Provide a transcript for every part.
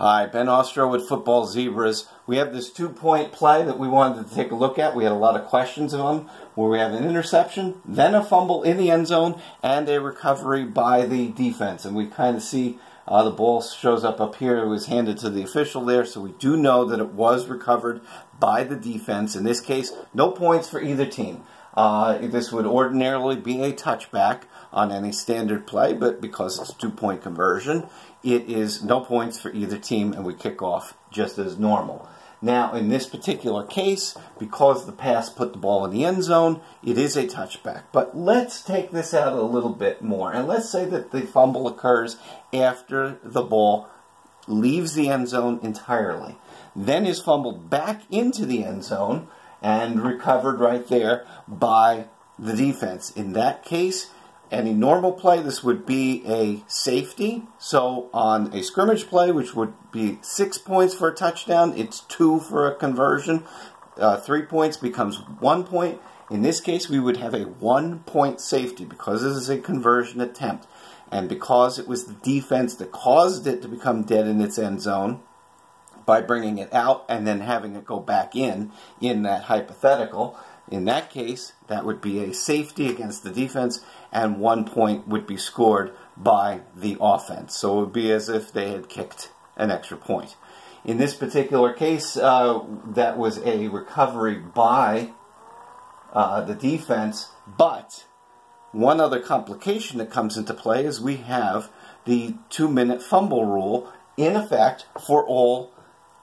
Hi, Ben Ostro with Football Zebras. We have this 2-point play that we wanted to take a look at. We had a lot of questions on them, where we have an interception, then a fumble in the end zone, and a recovery by the defense. And we kind of see the ball shows up here. It was handed to the official there, so we do know that it was recovered by the defense. In this case, no points for either team. This would ordinarily be a touchback on any standard play, but because it's a 2-point conversion, it is no points for either team, and we kick off just as normal. Now, in this particular case, because the pass put the ball in the end zone, it is a touchback. But let's take this out a little bit more, and let's say that the fumble occurs after the ball leaves the end zone entirely. Then is fumbled back into the end zone and recovered right there by the defense. In that case, any normal play, this would be a safety. So on a scrimmage play, which would be 6 points for a touchdown, it's 2 for a conversion. 3 points becomes 1 point. In this case, we would have a 1-point safety because this is a conversion attempt. And because it was the defense that caused it to become dead in its end zone by bringing it out and then having it go back in that hypothetical, in that case, that would be a safety against the defense, and 1 point would be scored by the offense. So it would be as if they had kicked an extra point. In this particular case, that was a recovery by the defense, but one other complication that comes into play is we have the 2-minute fumble rule in effect for all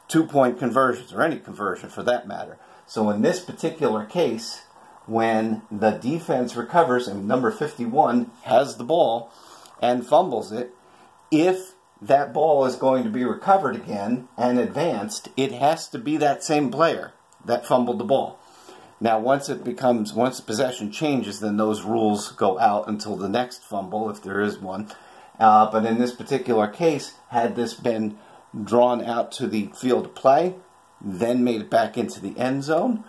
2-point conversions, or any conversion for that matter. So in this particular case, when the defense recovers and number 51 has the ball and fumbles it, if that ball is going to be recovered again and advanced, it has to be that same player that fumbled the ball. Now, once possession changes, then those rules go out until the next fumble, if there is one. But in this particular case, had this been drawn out to the field of play, then made it back into the end zone,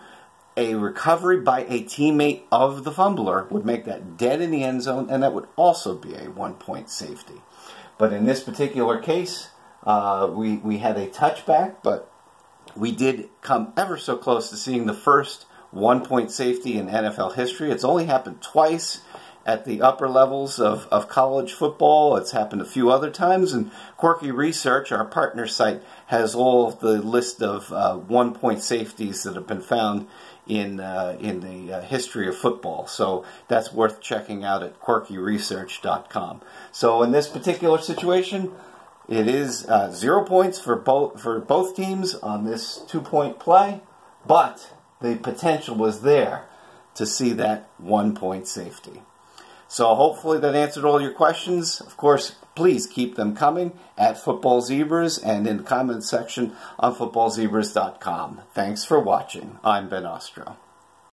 a recovery by a teammate of the fumbler would make that dead in the end zone, and that would also be a 1-point safety. But in this particular case, we had a touchback, but we did come ever so close to seeing the first 1-point safety in NFL history. It's only happened twice at the upper levels of college football. It's happened a few other times, and Quirky Research, our partner site, has all of the list of 1-point safeties that have been found in the history of football. So that's worth checking out at quirkyresearch.com. So in this particular situation, it is 0 points for both teams on this 2-point play, but the potential was there to see that 1-point safety. So hopefully that answered all your questions. Of course, please keep them coming at Football Zebras and in the comments section on footballzebras.com. Thanks for watching. I'm Ben Ostro.